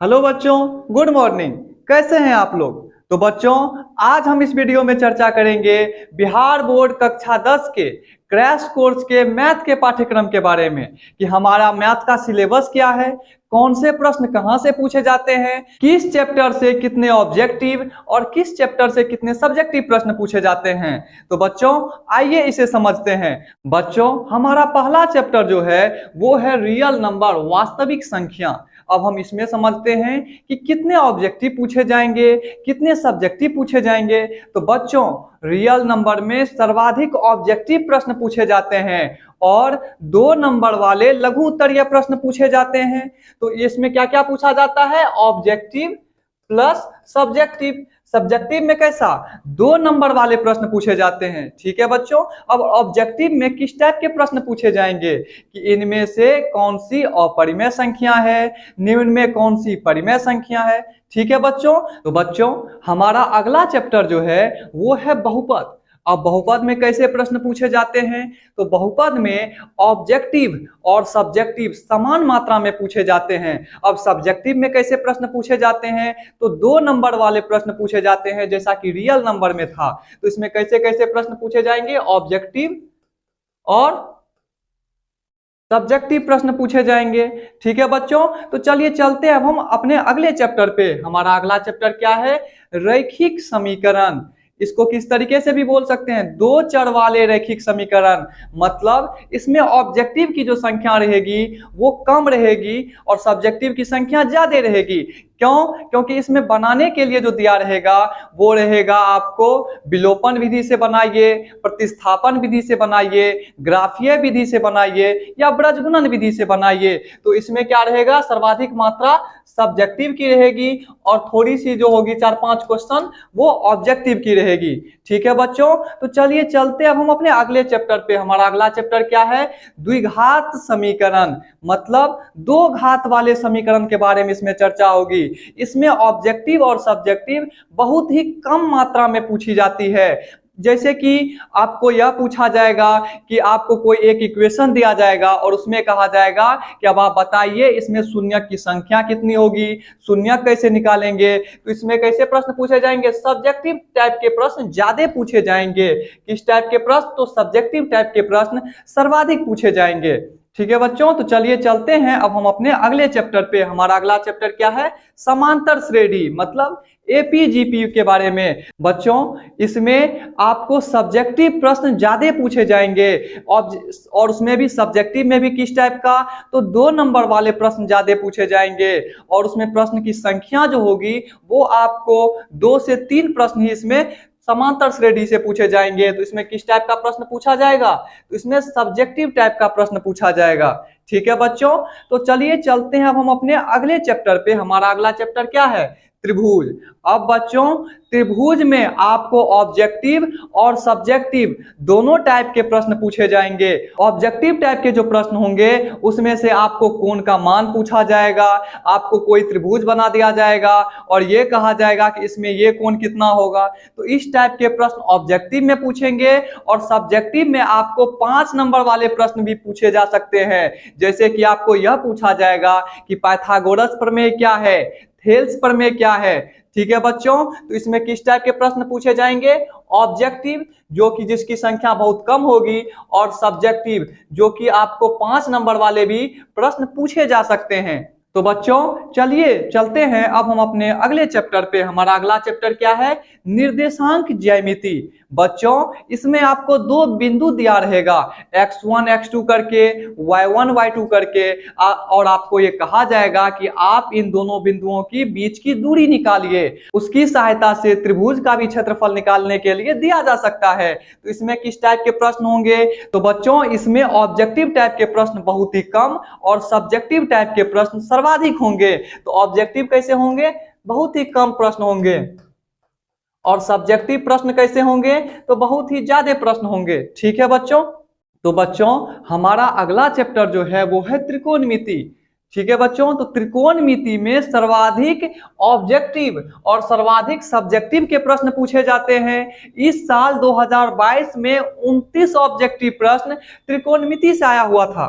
Hello बच्चों, good morning. कैसे हैं आप लोग? तो बच्चों, आज हम इस वीडियो में चर्चा करेंगे बिहार बोर्ड कक्षा 10 के क्रैश कोर्स के मैथ के पाठ्यक्रम के बारे में कि हमारा मैथ का सिलेबस क्या है, कौन से प्रश्न कहां से पूछे जाते हैं, किस चैप्टर से कितने ऑब्जेक्टिव और किस चैप्टर से कितने सब्जेक्टिव प्रश्न पूछे जाते हैं। तो बच्चों, आइए इसे समझते हैं। बच्चों, हमारा पहला चैप्टर जो है वो है रियल नंबर, वास्तविक संख्या। अब हम इसमें समझते हैं कि कितने ऑब्जेक्टिव पूछे जाएंगे, कितने सब्जेक्टिव पूछे जाएंगे। तो बच्चों, रियल नंबर में सर्वाधिक ऑब्जेक्टिव प्रश्न पूछे जाते हैं और 2 नंबर वाले लघु उत्तरीय प्रश्न पूछे जाते हैं। तो इसमें क्या क्या पूछा जाता है? Objective plus subjective. सब्जेक्टिव में कैसा? 2 नंबर वाले प्रश्न पूछे जाते हैं। ठीक है बच्चों। अब ऑब्जेक्टिव में किस टाइप के प्रश्न पूछे जाएंगे कि इनमें से कौन सी अपरिमेय संख्या है, निम्न में कौन सी परिमेय संख्या है। ठीक है बच्चों। तो बच्चों, हमारा अगला चैप्टर जो है वो है बहुपद। अब बहुपद में कैसे प्रश्न पूछे जाते हैं? तो बहुपद में ऑब्जेक्टिव और सब्जेक्टिव समान मात्रा में पूछे जाते हैं। अब सब्जेक्टिव में कैसे प्रश्न पूछे जाते हैं? तो 2 नंबर वाले प्रश्न पूछे जाते हैं, जैसा कि रियल नंबर में था। तो इसमें कैसे कैसे प्रश्न पूछे जाएंगे? ऑब्जेक्टिव और सब्जेक्टिव प्रश्न पूछे जाएंगे। ठीक है बच्चों। तो चलिए चलते हैं अब हम अपने अगले चैप्टर पे। हमारा अगला चैप्टर क्या है? रैखिक समीकरण। इसको किस तरीके से भी बोल सकते हैं? 2 चर वाले रैखिक समीकरण। मतलब इसमें ऑब्जेक्टिव की जो संख्या रहेगी वो कम रहेगी और सब्जेक्टिव की संख्या ज्यादा रहेगी। क्यों? क्योंकि इसमें बनाने के लिए जो दिया रहेगा वो रहेगा आपको विलोपन विधि से बनाइए, प्रतिस्थापन विधि से बनाइए, ग्राफीय विधि से बनाइए या ब्रजगुणन विधि से बनाइए। तो इसमें क्या रहेगा? सर्वाधिक मात्रा सब्जेक्टिव की रहेगी और थोड़ी सी जो होगी 4-5 क्वेश्चन वो ऑब्जेक्टिव की रहेगी। ठीक है बच्चों। तो चलिए चलते अब हम अपने अगले चैप्टर पे। हमारा अगला चैप्टर क्या है? द्विघात समीकरण। मतलब 2 घात वाले समीकरण के बारे में इसमें चर्चा होगी। इसमें ऑब्जेक्टिव और सब्जेक्टिव बहुत ही कम मात्रा में पूछी जाती है। जैसे कि आपको यह पूछा जाएगा कि आपको कोई एक इक्वेशन दिया जाएगा और उसमें कहा जाएगा कि अब आप बताइए इसमें शून्य की संख्या कितनी होगी, शून्य कैसे निकालेंगे। तो इसमें कैसे प्रश्न पूछे जाएंगे? सब्जेक्टिव टाइप के प्रश्न ज्यादा पूछे जाएंगे। किस टाइप के प्रश्न? तो सब्जेक्टिव टाइप के प्रश्न सर्वाधिक पूछे जाएंगे। ठीक है बच्चों। तो चलिए चलते हैं अब हम अपने अगले चैप्टर पे। हमारा अगला चैप्टर क्या है? समांतर श्रेणी। मतलब एपीजीपी के बारे में। बच्चों, इसमें आपको सब्जेक्टिव प्रश्न ज्यादा पूछे जाएंगे और उसमें भी सब्जेक्टिव में भी किस टाइप का? तो 2 नंबर वाले प्रश्न ज्यादा पूछे जाएंगे और उसमें प्रश्न की संख्या जो होगी वो आपको 2 से 3 प्रश्न ही इसमें समांतर श्रेणी से पूछे जाएंगे। तो इसमें किस टाइप का प्रश्न पूछा जाएगा? तो इसमें सब्जेक्टिव टाइप का प्रश्न पूछा जाएगा। ठीक है बच्चों। तो चलिए चलते हैं अब हम अपने अगले चैप्टर पे। हमारा अगला चैप्टर क्या है? त्रिभुज। अब बच्चों, त्रिभुज में आपको ऑब्जेक्टिव और सब्जेक्टिव दोनों टाइप के प्रश्न पूछे जाएंगे। ऑब्जेक्टिव टाइप के जो प्रश्न होंगे उसमें से आपको कोण का मान पूछा जाएगा, आपको कोई त्रिभुज बना दिया जाएगा और ये कहा जाएगा कि इसमें ये कोण कितना होगा। तो इस टाइप के प्रश्न ऑब्जेक्टिव में पूछेंगे और सब्जेक्टिव में आपको 5 नंबर वाले प्रश्न भी पूछे जा सकते हैं। जैसे कि आपको यह पूछा जाएगा कि पाइथागोरस प्रमेय क्या है, थेल्स प्रमेय क्या है। ठीक है बच्चों। तो इसमें किस टाइप के प्रश्न पूछे जाएंगे? ऑब्जेक्टिव, जो कि जिसकी संख्या बहुत कम होगी, और सब्जेक्टिव, जो कि आपको 5 नंबर वाले भी प्रश्न पूछे जा सकते हैं। तो बच्चों, चलिए चलते हैं अब हम अपने अगले चैप्टर पे। हमारा अगला चैप्टर क्या है? निर्देशांक ज्यामिति। बच्चों, इसमें आपको 2 बिंदु दिया रहेगा, x1 x2 करके, y1 y2 करके, और आपको ये कहा जाएगा कि आप इन दोनों बिंदुओं की बीच की दूरी निकालिए। उसकी सहायता से त्रिभुज का भी क्षेत्रफल निकालने के लिए दिया जा सकता है। तो इसमें किस टाइप के प्रश्न होंगे? तो बच्चों, इसमें ऑब्जेक्टिव टाइप के प्रश्न बहुत ही कम और सब्जेक्टिव टाइप के प्रश्न सर्वाधिक होंगे। तो ऑब्जेक्टिव कैसे होंगे? बहुत ही कम प्रश्न होंगे और सब्जेक्टिव प्रश्न कैसे होंगे? तो बहुत ही ज्यादा प्रश्न होंगे। ठीक है बच्चों। तो बच्चों, हमारा अगला चैप्टर जो है वो है त्रिकोणमिति। ठीक है बच्चों। तो त्रिकोणमिति में सर्वाधिक ऑब्जेक्टिव और सर्वाधिक सब्जेक्टिव के प्रश्न पूछे जाते हैं। इस साल 2022 में 29 ऑब्जेक्टिव प्रश्न त्रिकोणमिति से आया हुआ था।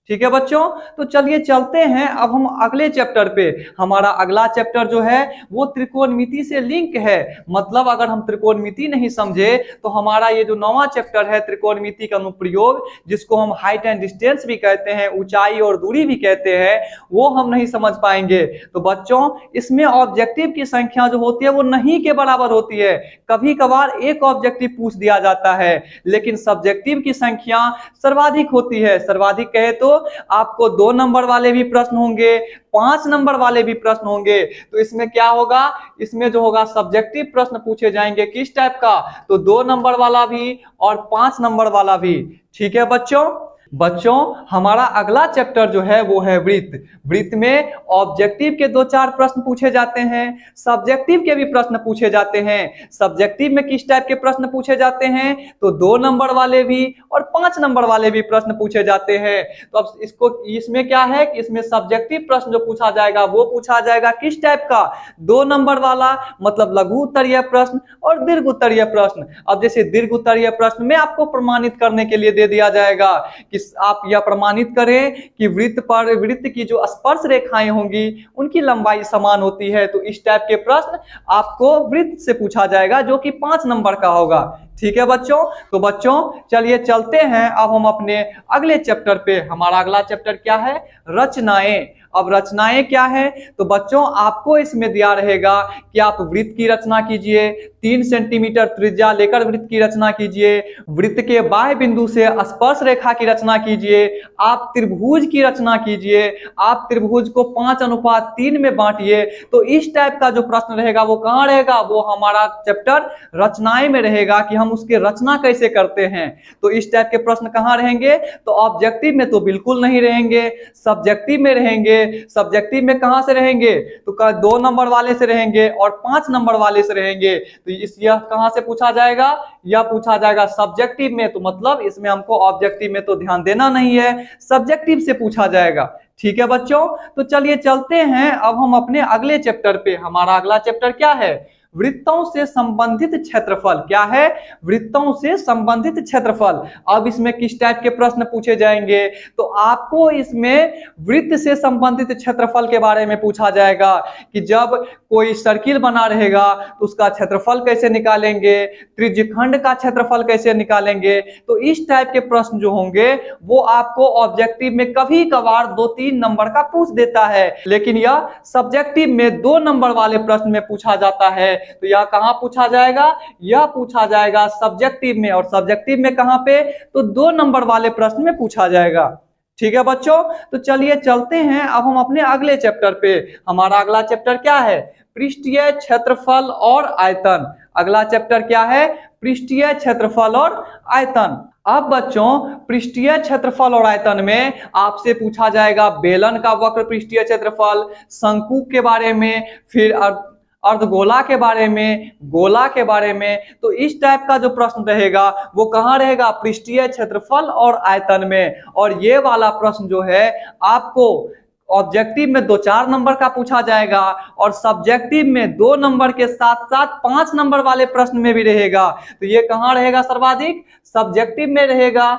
ठीक है बच्चों, तो चलिए चलते हैं अब हम अगले चैप्टर पे। हमारा अगला चैप्टर जो है वो त्रिकोणमिति से लिंक है। मतलब अगर हम त्रिकोणमिति नहीं समझे तो हमारा ये जो 9वां चैप्टर है त्रिकोणमिति का अनुप्रयोग, जिसको हम हाइट एंड डिस्टेंस भी कहते हैं, ऊंचाई और दूरी भी कहते हैं, वो हम नहीं समझ पाएंगे। तो बच्चों इसमें ऑब्जेक्टिव की संख्या जो होती है वो नहीं के बराबर होती है। कभी कभार एक ऑब्जेक्टिव पूछ दिया जाता है, लेकिन सब्जेक्टिव की संख्या सर्वाधिक होती है। सर्वाधिक कहे तो आपको 2 नंबर वाले भी प्रश्न होंगे, 5 नंबर वाले भी प्रश्न होंगे। तो इसमें क्या होगा, इसमें जो होगा सब्जेक्टिव प्रश्न पूछे जाएंगे। किस टाइप का, तो 2 नंबर वाला भी और 5 नंबर वाला भी। ठीक है बच्चों हमारा अगला चैप्टर जो है वो है वृत्त। वृत्त में ऑब्जेक्टिव के 2-4 प्रश्न पूछे जाते हैं, सब्जेक्टिव के भी प्रश्न पूछे जाते हैं। सब्जेक्टिव में किस टाइप के प्रश्न पूछे जाते हैं, तो 2 नंबर वाले भी और 5 नंबर वाले भी प्रश्न पूछे जाते हैं। तो अब इसमें क्या है कि इसमें सब्जेक्टिव प्रश्न जो पूछा जाएगा वो पूछा जाएगा किस टाइप का, 2 नंबर वाला, मतलब लघु उत्तरीय प्रश्न और दीर्घ उत्तरीय प्रश्न। अब जैसे दीर्घ उत्तरीय प्रश्न में आपको प्रमाणित करने के लिए दे दिया जाएगा कि आप यह प्रमाणित करें कि वृत्त की जो स्पर्श रेखाएं होंगी उनकी लंबाई समान होती है। तो इस टाइप के प्रश्न आपको वृत्त से पूछा जाएगा, जो कि 5 नंबर का होगा। ठीक है बच्चों, तो बच्चों चलिए चलते हैं अब हम अपने अगले चैप्टर पे। हमारा अगला चैप्टर क्या है, रचनाएं। अब रचनाएं क्या है, तो बच्चों आपको इसमें दिया रहेगा कि आप वृत्त की रचना कीजिए, 3 सेंटीमीटर त्रिज्या लेकर वृत्त की रचना कीजिए, वृत्त के बाह्य बिंदु से स्पर्श रेखा की रचना कीजिए, आप त्रिभुज की रचना कीजिए, आप त्रिभुज को 5:3 में बांटिए। तो इस टाइप का जो प्रश्न रहेगा वो कहाँ रहेगा, वो हमारा चैप्टर रचनाएं में रहेगा कि हम उसकी रचना कैसे करते हैं। तो इस टाइप के प्रश्न कहाँ रहेंगे, तो ऑब्जेक्टिव में तो बिल्कुल नहीं रहेंगे, सब्जेक्टिव में रहेंगे। सब्जेक्टिव में कहां से रहेंगे, तो 2 नंबर वाले से रहेंगे और 5 नंबर वाले से रहेंगे। तो यह कहां से पूछा जाएगा, यह पूछा जाएगा सब्जेक्टिव में। तो मतलब इसमें हमको ऑब्जेक्टिव में तो ध्यान देना नहीं है, सब्जेक्टिव से पूछा जाएगा। ठीक है बच्चों, तो चलिए चलते हैं अब हम अपने अगले चैप्टर पे। हमारा अगला चैप्टर क्या है, वृत्तों से संबंधित क्षेत्रफल। क्या है, वृत्तों से संबंधित क्षेत्रफल। अब इसमें किस टाइप के प्रश्न पूछे जाएंगे, तो आपको इसमें वृत्त से संबंधित क्षेत्रफल के बारे में पूछा जाएगा कि जब कोई सर्किल बना रहेगा तो उसका क्षेत्रफल कैसे निकालेंगे, त्रिज्यखंड का क्षेत्रफल कैसे निकालेंगे। तो इस टाइप के प्रश्न जो होंगे वो आपको ऑब्जेक्टिव में कभी कभार 2-3 नंबर का पूछ देता है, लेकिन यह सब्जेक्टिव में 2 नंबर वाले प्रश्न में पूछा जाता है। तो यह कहां पूछा जाएगा, यह पूछा जाएगा सब्जेक्टिव में, और सब्जेक्टिव में कहां पे, तो 2 नंबर वाले प्रश्न में पूछा जाएगा। ठीक है बच्चों, तो चलिए चलते हैं अब हम अपने अगले चैप्टर पे। हमारा अगला चैप्टर क्या है, पृष्ठीय क्षेत्रफल और आयतन। अगला चैप्टर क्या है, पृष्ठीय क्षेत्रफल और आयतन। अब बच्चों पृष्ठीय क्षेत्रफल और आयतन में आपसे पूछा जाएगा बेलन का वक्र पृष्ठीय क्षेत्रफल, शंकु के बारे में, फिर अर्धगोला के बारे में, गोला के बारे में। तो इस टाइप का जो प्रश्न रहेगा वो कहाँ रहेगा, पृष्ठीय क्षेत्रफल और आयतन में। और ये वाला प्रश्न जो है आपको ऑब्जेक्टिव में 2-4 नंबर का पूछा जाएगा और सब्जेक्टिव में 2 नंबर के साथ साथ 5 नंबर वाले प्रश्न में भी रहेगा। तो ये कहाँ रहेगा सर्वाधिक, सब्जेक्टिव में रहेगा।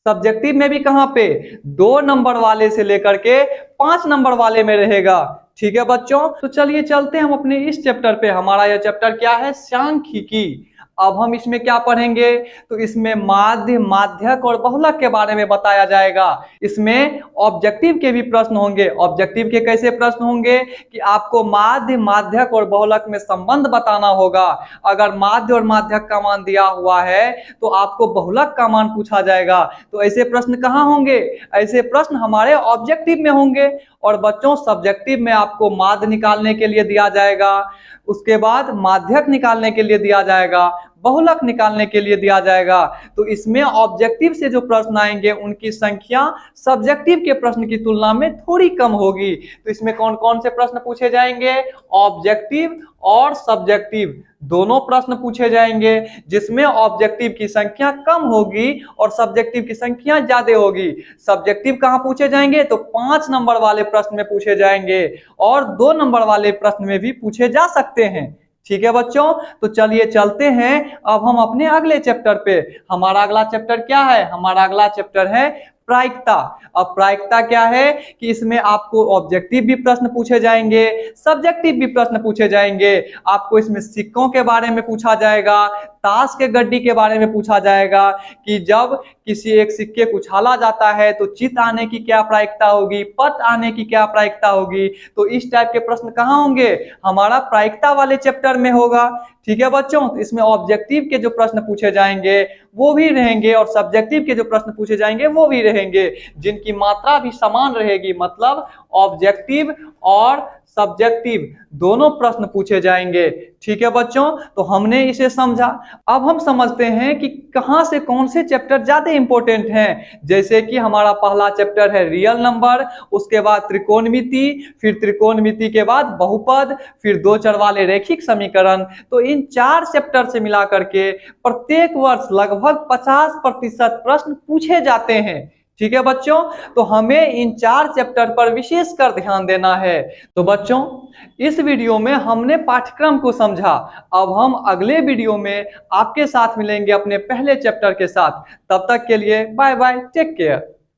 सब्जेक्टिव में भी कहाँ पे, 2 नंबर वाले से लेकर के 5 नंबर वाले में रहेगा। ठीक है बच्चों, तो चलिए चलते हैं हम अपने इस चैप्टर पे। हमारा यह चैप्टर क्या है, सांख्यिकी। अब हम इसमें क्या पढ़ेंगे, तो इसमें माध्य, माध्यक और बहुलक के बारे में बताया जाएगा। इसमें ऑब्जेक्टिव के भी प्रश्न होंगे। ऑब्जेक्टिव के कैसे प्रश्न होंगे कि आपको माध्य, माध्यक और बहुलक में संबंध बताना होगा। अगर माध्य और माध्यक का मान दिया हुआ है तो आपको बहुलक का मान पूछा जाएगा। तो ऐसे प्रश्न कहाँ होंगे, ऐसे प्रश्न हमारे ऑब्जेक्टिव में होंगे। और बच्चों सब्जेक्टिव में आपको माध्य निकालने के लिए दिया जाएगा, उसके बाद माध्यक निकालने के लिए दिया जाएगा, बहुलक निकालने के लिए दिया जाएगा। तो इसमें ऑब्जेक्टिव से जो प्रश्न आएंगे उनकी संख्या सब्जेक्टिव के प्रश्न की तुलना में थोड़ी कम होगी। तो इसमें कौन कौन से प्रश्न पूछे जाएंगे, ऑब्जेक्टिव और सब्जेक्टिव दोनों प्रश्न पूछे जाएंगे, जिसमें ऑब्जेक्टिव की संख्या कम होगी और सब्जेक्टिव की संख्या ज्यादा होगी। सब्जेक्टिव कहां पूछे जाएंगे, तो 5 नंबर वाले प्रश्न में पूछे जाएंगे और 2 नंबर वाले प्रश्न में भी पूछे जा सकते हैं। ठीक है बच्चों, तो चलिए चलते हैं अब हम अपने अगले चैप्टर पे। हमारा अगला चैप्टर क्या है, हमारा अगला चैप्टर है प्रायिकता। अब प्रायिकता क्या है कि इसमें आपको ऑब्जेक्टिव भी प्रश्न पूछे जाएंगे, सब्जेक्टिव भी प्रश्न पूछे जाएंगे। आपको इसमें सिक्कों के बारे में पूछा जाएगा, ताश के गड्डी के बारे में पूछा जाएगा कि जब किसी एक सिक्के को उछाला जाता है तो चित आने की क्या प्रायिकता होगी, पट आने की क्या प्रायिकता होगी। तो इस टाइप के प्रश्न कहाँ होंगे, हमारा प्रायिकता वाले चैप्टर में होगा। ठीक है बच्चों, तो इसमें ऑब्जेक्टिव के जो प्रश्न पूछे जाएंगे वो भी रहेंगे और सब्जेक्टिव के जो प्रश्न पूछे जाएंगे वो भी रहेंगे, जिनकी मात्रा भी समान रहेगी। मतलब ऑब्जेक्टिव और सब्जेक्टिव दोनों प्रश्न पूछे जाएंगे। ठीक है बच्चों, तो हमने इसे समझा। अब हम समझते हैं कि कहां से कौन से चैप्टर ज्यादा इंपॉर्टेंट हैं। जैसे कि हमारा पहला चैप्टर है रियल नंबर, उसके बाद त्रिकोणमिति, फिर त्रिकोणमिति के बाद बहुपद, फिर दो चर वाले रैखिक समीकरण। तो इन 4 चैप्टर से मिला करके प्रत्येक वर्ष लगभग 50% प्रश्न पूछे जाते हैं। ठीक है बच्चों, तो हमें इन 4 चैप्टर पर विशेष कर ध्यान देना है। तो बच्चों, इस वीडियो में हमने पाठ्यक्रम को समझा। अब हम अगले वीडियो में आपके साथ मिलेंगे अपने पहले चैप्टर के साथ। तब तक के लिए बाय बाय, टेक केयर।